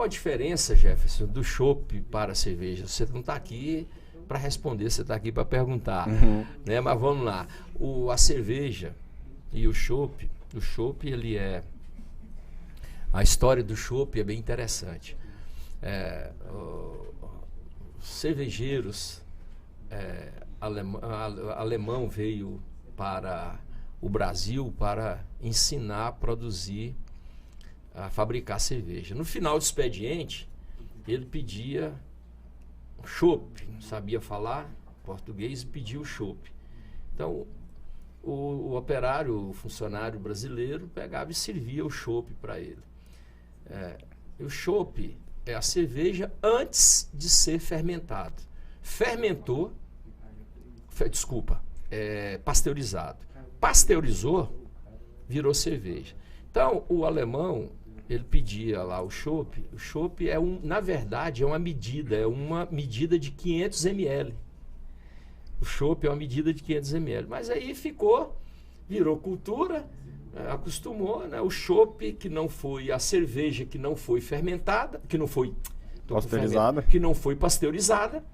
qual a diferença, Jefferson, do chopp para a cerveja? Você não está aqui para responder, você está aqui para perguntar. Né? Mas vamos lá. A cerveja e o chopp, ele é... A história do chopp é bem interessante. Cervejeiros alemão veio para o Brasil para ensinar a produzir, a fabricar cerveja. No final do expediente, ele pedia chopp, não sabia falar português e pedia o chopp. Então, o operário, o funcionário brasileiro, pegava e servia o chopp para ele. O chopp é a cerveja antes de ser fermentado. Fermentou, pasteurizado. Pasteurizou, virou cerveja. Então, o alemão, ele pedia lá o chopp. O chopp na verdade, é uma medida de 500 ml. O chopp é uma medida de 500 ml. Mas aí virou cultura, acostumou, né? O chopp que não foi, a cerveja que não foi fermentada, que não foi pasteurizada,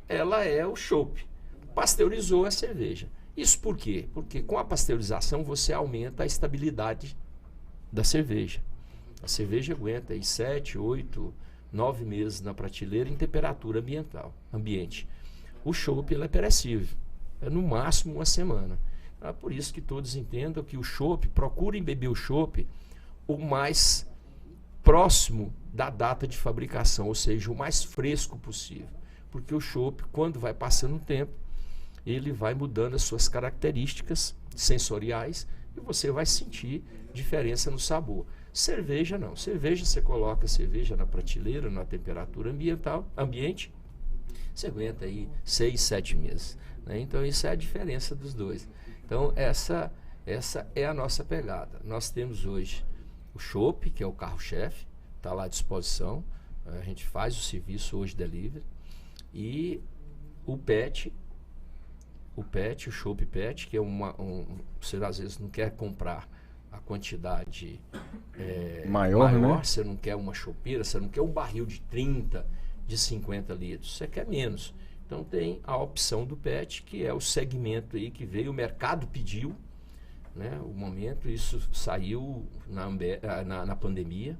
ela é o chopp. Pasteurizou a cerveja. Isso por quê? Porque com a pasteurização você aumenta a estabilidade da cerveja. A cerveja aguenta aí 7, 8, 9 meses na prateleira em temperatura ambiente. O chopp ele é perecível, é no máximo uma semana. É por isso que todos entendam que o chopp, procurem beber o chopp o mais próximo da data de fabricação, ou seja, o mais fresco possível. Porque o chopp, quando vai passando o tempo, ele vai mudando as suas características sensoriais e você vai sentir diferença no sabor. Cerveja não. Cerveja, você coloca a cerveja na prateleira, na temperatura ambiente, você aguenta aí 6, 7 meses. Né? Então, isso é a diferença dos dois. Então, essa é a nossa pegada. Nós temos hoje o chopp, que é o carro-chefe, está lá à disposição. A gente faz o serviço hoje delivery. E o PET, o chopp PET, que é você às vezes não quer comprar a quantidade maior, né? Você não quer uma chopeira, você não quer um barril de 30, de 50 litros, você quer menos. Então tem a opção do PET, que é o segmento aí que veio, o mercado pediu, né? O momento, isso saiu na pandemia,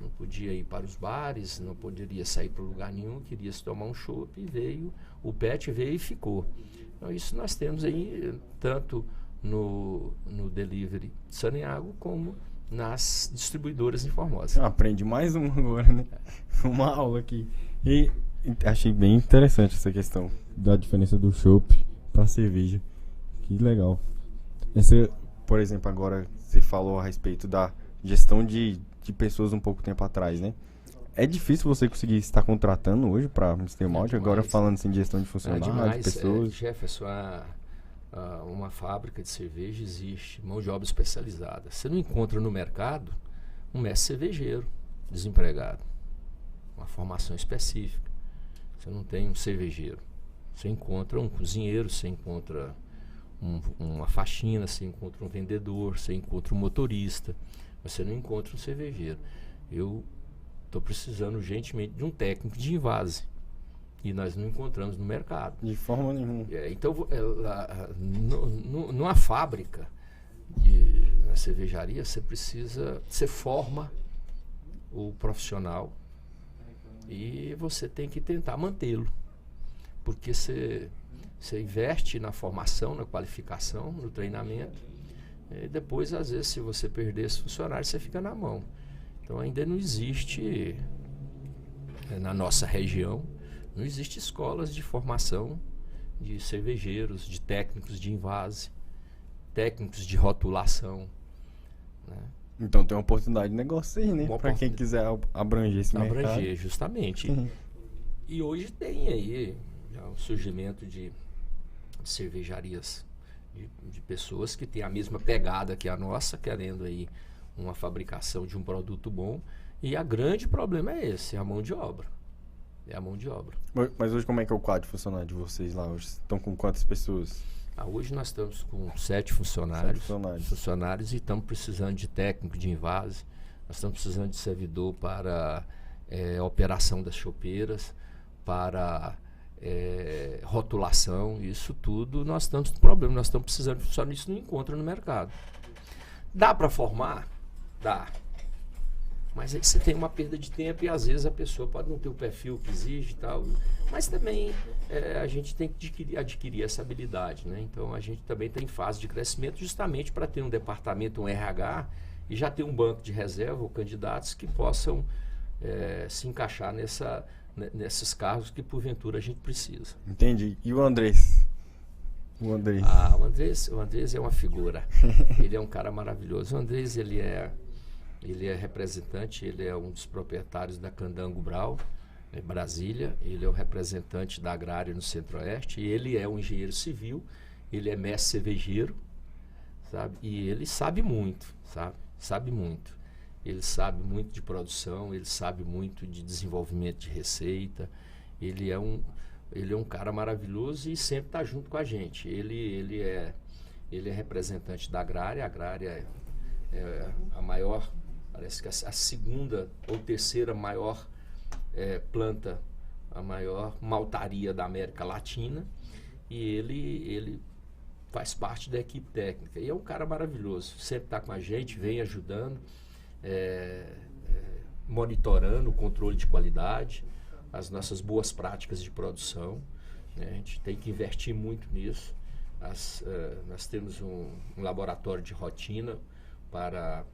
não podia ir para os bares, não poderia sair para lugar nenhum, queria se tomar um chopp, e o PET veio e ficou. Então isso nós temos aí, tanto no delivery de Saneago, como nas distribuidoras em Formosa. Aprendi mais uma agora, né? Uma aula aqui. E achei bem interessante essa questão da diferença do chopp para cerveja. Que legal. Por exemplo, agora você falou a respeito da gestão de pessoas um pouco tempo atrás, né? É difícil você conseguir estar contratando hoje para Mr. Malt, agora falando assim de gestão de funcionários, de pessoas. Jefferson, uma fábrica de cerveja existe, mão de obra especializada. Você não encontra no mercado um mestre cervejeiro desempregado, uma formação específica. Você não tem um cervejeiro. Você encontra um cozinheiro, você encontra uma faxina, você encontra um vendedor, você encontra um motorista. Você não encontra um cervejeiro. Eu estou precisando urgentemente de um técnico de invase. E nós não encontramos no mercado. De forma nenhuma. Então, numa fábrica, na cervejaria, você forma o profissional e você tem que tentar mantê-lo. Porque você investe na formação, na qualificação, no treinamento. E depois, às vezes, se você perder esse funcionário, você fica na mão. Então, ainda não existe, na nossa região, não existe escolas de formação de cervejeiros, de técnicos de invase, técnicos de rotulação. Né? Então, tem uma oportunidade de negócio aí, né? Para quem quiser abranger esse mercado. Abranger, justamente. E hoje tem aí já o surgimento de cervejarias de pessoas que têm a mesma pegada que a nossa, querendo aí uma fabricação de um produto bom. E o grande problema é esse, é a mão de obra. É a mão de obra. Mas hoje como é que é o quadro de funcionário de vocês lá? Hoje estão com quantas pessoas? Hoje nós estamos com 7 funcionários e estamos precisando de técnico de invase. Nós estamos precisando de servidor para operação das chopeiras, para rotulação, isso tudo nós estamos com problema, nós estamos precisando, só isso não encontra no mercado. Dá para formar? Dá. Mas aí você tem uma perda de tempo e às vezes a pessoa pode não ter o perfil que exige e tal. Mas também a gente tem que adquirir essa habilidade, né? Então a gente também está em fase de crescimento justamente para ter um departamento, um RH, e já ter um banco de reserva ou candidatos que possam se encaixar nesses cargos que porventura a gente precisa. Entendi. E o Andrés? O Andrés é uma figura. Ele é um cara maravilhoso. O Andrés, ele é representante, ele é um dos proprietários da Candango Brau, em Brasília. Ele é o representante da Agrária no Centro-Oeste. Ele é um engenheiro civil, ele é mestre cervejeiro, sabe? E ele sabe muito, sabe? Sabe muito. Ele sabe muito de produção, ele sabe muito de desenvolvimento de receita. Ele é um cara maravilhoso e sempre está junto com a gente. Ele é representante da Agrária. A Agrária é a maior, parece que a segunda ou terceira maior planta, a maior maltaria da América Latina. E ele faz parte da equipe técnica. E é um cara maravilhoso. Sempre está com a gente, vem ajudando, monitorando o controle de qualidade, as nossas boas práticas de produção, né? A gente tem que investir muito nisso. Nós temos um laboratório de rotina para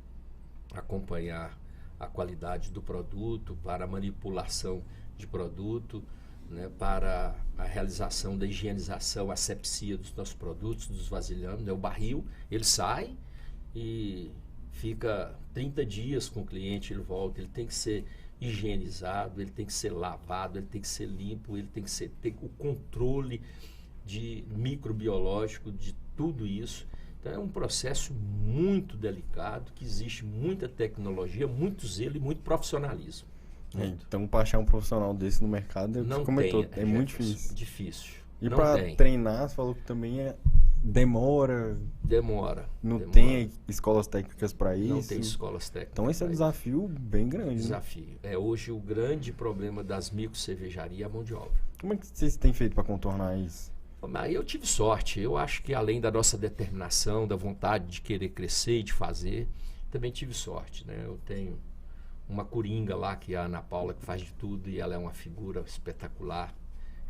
acompanhar a qualidade do produto, para a manipulação de produto, né? Para a realização da higienização, asepsia dos nossos produtos, dos vasilhames, né? O barril, ele sai e fica 30 dias com o cliente, ele volta, ele tem que ser higienizado, ele tem que ser lavado, ele tem que ser limpo, ele tem que ter o controle microbiológico de tudo isso. Então é um processo muito delicado, que existe muita tecnologia, muito zelo e muito profissionalismo. Então para achar um profissional desse no mercado, é muito difícil. Difícil. E para treinar, você falou que também demora. Não demora. Tem escolas técnicas para isso? Não tem escolas técnicas. Então esse é um desafio bem grande. Desafio. Hoje o grande problema das microcervejarias é a mão de obra. Como é que vocês têm feito para contornar isso? Mas eu tive sorte. Eu acho que além da nossa determinação, da vontade de querer crescer e de fazer, também tive sorte, né? Eu tenho uma coringa lá, que é a Ana Paula, que faz de tudo, e ela é uma figura espetacular,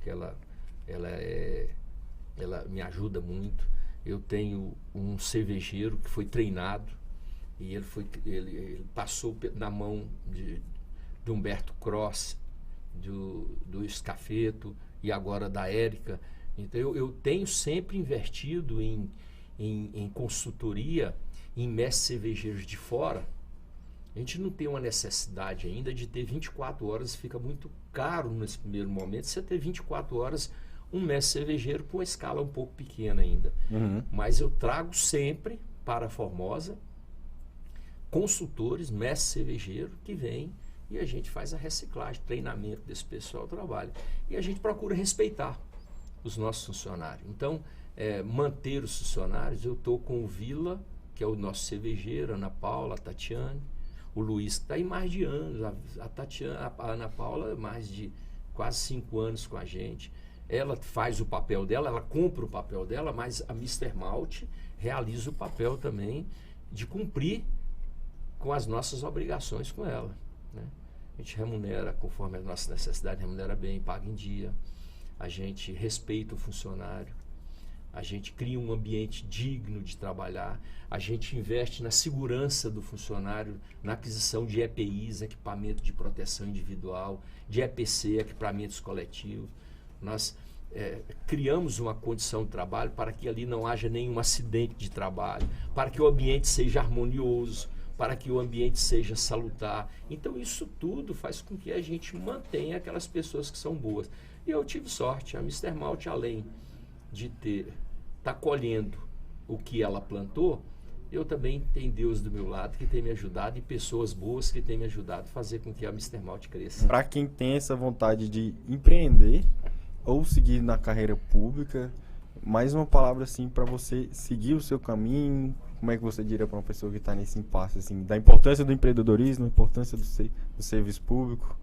que ela me ajuda muito. Eu tenho um cervejeiro que foi treinado e ele passou na mão de Humberto Cross, do Escafeto e agora da Érica. Então eu tenho sempre investido em consultoria, em mestres cervejeiros de fora. A gente não tem uma necessidade ainda de ter 24 horas, fica muito caro nesse primeiro momento você ter 24 horas um mestre cervejeiro com uma escala um pouco pequena ainda. Uhum. Mas eu trago sempre para a Formosa consultores, mestre cervejeiro, que vêm e a gente faz a reciclagem, treinamento desse pessoal, trabalho. E a gente procura respeitar os nossos funcionários. Então, manter os funcionários, eu estou com o Vila, que é o nosso cervejeiro, a Ana Paula, a Tatiane, o Luiz, que está aí mais de anos, a Ana Paula, mais de quase 5 anos com a gente. Ela faz o papel dela, ela cumpre o papel dela, mas a Mr. Malt realiza o papel também de cumprir com as nossas obrigações com ela, né? A gente remunera conforme a nossa necessidade, remunera bem, paga em dia, a gente respeita o funcionário, a gente cria um ambiente digno de trabalhar, a gente investe na segurança do funcionário, na aquisição de EPIs, equipamento de proteção individual, de EPC, equipamentos coletivos. Nós criamos uma condição de trabalho para que ali não haja nenhum acidente de trabalho, para que o ambiente seja harmonioso, para que o ambiente seja salutar. Então isso tudo faz com que a gente mantenha aquelas pessoas que são boas. E eu tive sorte, a Mr. Malt, além de tá colhendo o que ela plantou, eu também tenho Deus do meu lado que tem me ajudado e pessoas boas que têm me ajudado a fazer com que a Mr. Malt cresça. Para quem tem essa vontade de empreender ou seguir na carreira pública, mais uma palavra assim para você seguir o seu caminho. Como é que você diria para uma pessoa que está nesse impasse assim, da importância do empreendedorismo, da importância do serviço público?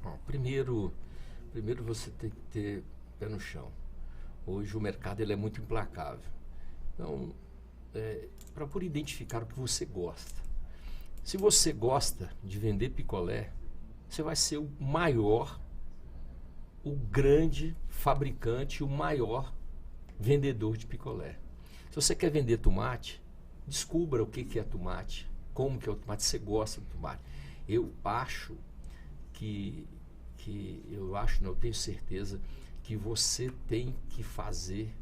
Bom, primeiro você tem que ter pé no chão. Hoje o mercado ele é muito implacável. Então, procure identificar o que você gosta. Se você gosta de vender picolé, você vai ser o maior, o grande fabricante, o maior vendedor de picolé. Se você quer vender tomate, descubra o que é tomate, como que é o tomate, você gosta do tomate. Eu tenho certeza que você tem que fazer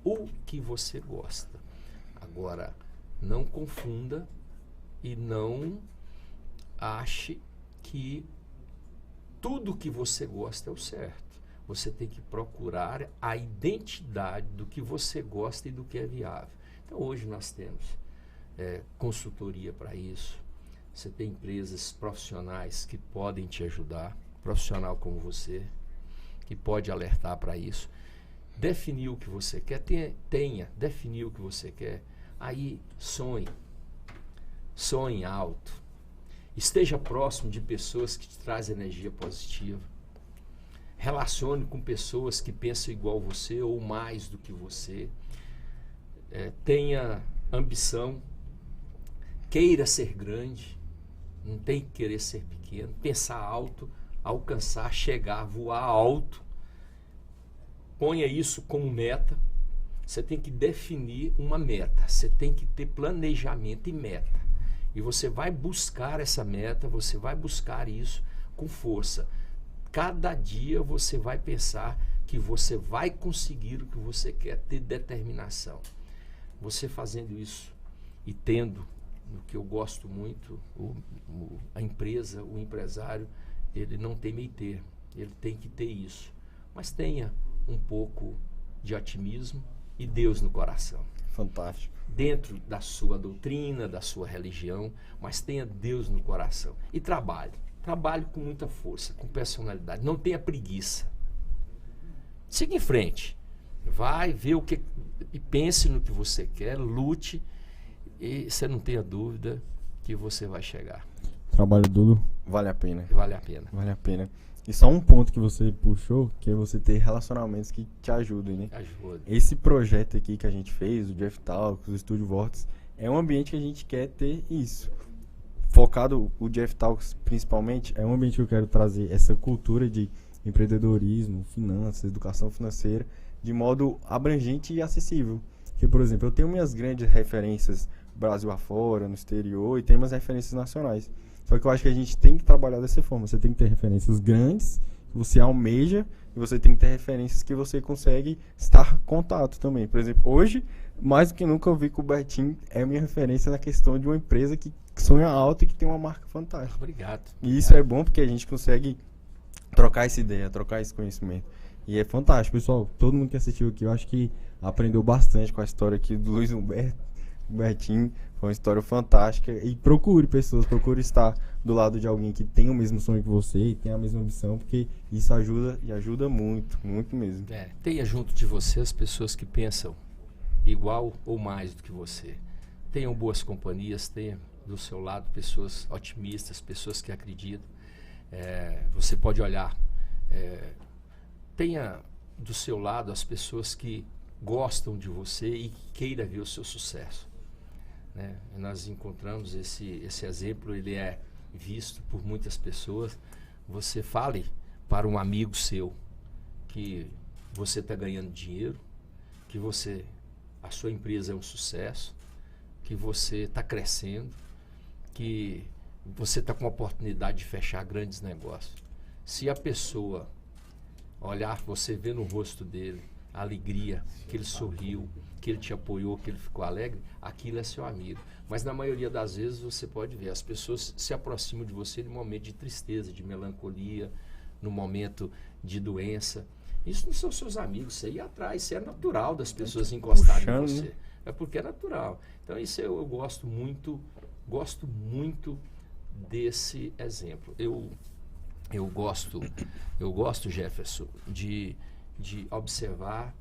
o que você gosta. Agora, não confunda e não ache que tudo que você gosta é o certo. Você tem que procurar a identidade do que você gosta e do que é viável. Então, hoje nós temos consultoria para isso. Você tem empresas profissionais que podem te ajudar, profissional como você, que pode alertar para isso. Definir o que você quer, definir o que você quer. Aí, sonhe alto. Esteja próximo de pessoas que te trazem energia positiva. Relacione com pessoas que pensam igual você ou mais do que você. Tenha ambição. Queira ser grande. Não tem que querer ser pequeno. Pensar alto, alcançar, chegar, voar alto. Ponha isso como meta. Você tem que definir uma meta. Você tem que ter planejamento e meta. E você vai buscar essa meta, você vai buscar isso com força. Cada dia você vai pensar que você vai conseguir o que você quer, ter determinação. Você fazendo isso e tendo, o que eu gosto muito, a empresa, o empresário, ele não tem meio termo, ele tem que ter isso. Mas tenha um pouco de otimismo e Deus no coração. Fantástico. Dentro da sua doutrina, da sua religião, mas tenha Deus no coração. E trabalhe com muita força, com personalidade. Não tenha preguiça. Siga em frente. Vai ver o que e pense no que você quer, lute e você não tenha dúvida que você vai chegar. Trabalho duro vale a pena. Vale a pena. Vale a pena. E só um ponto que você puxou, que é você ter relacionamentos que te ajudem, né? Ajuda. Esse projeto aqui que a gente fez, o Jeff Talks, o Estúdio Vortex, é um ambiente que a gente quer ter isso. Focado, o Jeff Talks principalmente, é um ambiente que eu quero trazer essa cultura de empreendedorismo, finanças, educação financeira, de modo abrangente e acessível. Porque, por exemplo, eu tenho minhas grandes referências Brasil afora, no exterior, e tenho umas referências nacionais. Só que eu acho que a gente tem que trabalhar dessa forma. Você tem que ter referências grandes, que você almeja, e você tem que ter referências que você consegue estar em contato também. Por exemplo, hoje, mais do que nunca, eu vi que o Betinho é minha referência na questão de uma empresa que sonha alto e que tem uma marca fantástica. Obrigado. E isso é bom porque a gente consegue trocar essa ideia, trocar esse conhecimento. E é fantástico, pessoal. Todo mundo que assistiu aqui, eu acho que aprendeu bastante com a história aqui do Luiz Humberto, o Betinho. Foi uma história fantástica. E procure pessoas, procure estar do lado de alguém que tem o mesmo sonho que você e tem a mesma ambição, porque isso ajuda e ajuda muito, muito mesmo. Tenha junto de você as pessoas que pensam igual ou mais do que você. Tenham boas companhias, tenha do seu lado pessoas otimistas, pessoas que acreditam. Você pode olhar, tenha do seu lado as pessoas que gostam de você e que queira ver o seu sucesso. Nós encontramos esse exemplo, ele é visto por muitas pessoas. Você fale para um amigo seu que você está ganhando dinheiro, que a sua empresa é um sucesso, que você está crescendo, que você está com a oportunidade de fechar grandes negócios. Se a pessoa olhar, você vê no rosto dele a alegria, que ele sorriu, que ele te apoiou, que ele ficou alegre, aquilo é seu amigo. Mas na maioria das vezes você pode ver, as pessoas se aproximam de você no momento de tristeza, de melancolia, no momento de doença. Isso não são seus amigos, isso aí atrás, isso é natural das pessoas encostarem em você. Né? É porque é natural. Então isso eu gosto muito desse exemplo. Eu gosto, Jefferson, de observar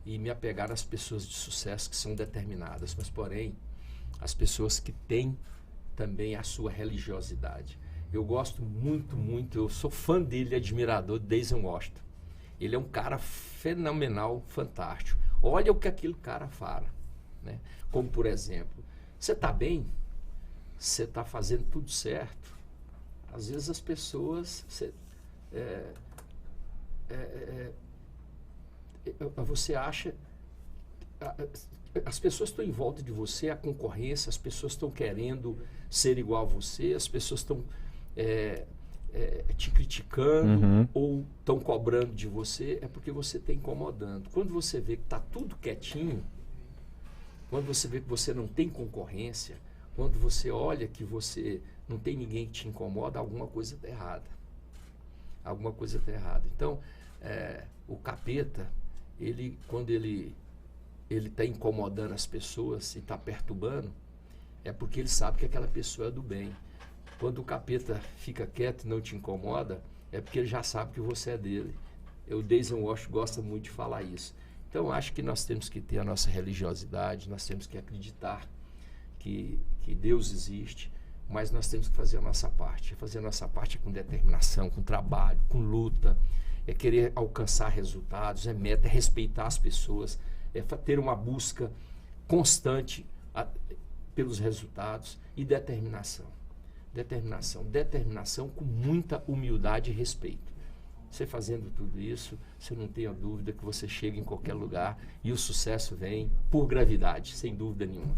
e me apegar às pessoas de sucesso que são determinadas, mas porém as pessoas que têm também a sua religiosidade. eu gosto muito, eu sou fã dele, admirador de Denzel Washington. Ele é um cara fenomenal, fantástico. Olha o que aquele cara fala, né? Como, por exemplo, você está bem? Você está fazendo tudo certo? Às vezes as pessoas... você acha... As pessoas estão em volta de você, a concorrência, as pessoas estão querendo ser igual a você, as pessoas estão te criticando ou estão cobrando de você, é porque você está incomodando. Quando você vê que está tudo quietinho, quando você vê que você não tem concorrência, quando você olha que você não tem ninguém que te incomoda, alguma coisa está errada. Alguma coisa está errada. Então, o capeta, quando ele está incomodando as pessoas e está perturbando, é porque ele sabe que aquela pessoa é do bem. Quando o capeta fica quieto e não te incomoda, é porque ele já sabe que você é dele. O Denzel Washington gosta muito de falar isso. Então, acho que nós temos que ter a nossa religiosidade, nós temos que acreditar que Deus existe, mas nós temos que fazer a nossa parte. Fazer a nossa parte com determinação, com trabalho, com luta, é querer alcançar resultados, é meta, é respeitar as pessoas, é ter uma busca constante pelos resultados e determinação. Determinação com muita humildade e respeito. Você fazendo tudo isso, você não tenha dúvida que você chega em qualquer lugar e o sucesso vem por gravidade, sem dúvida nenhuma.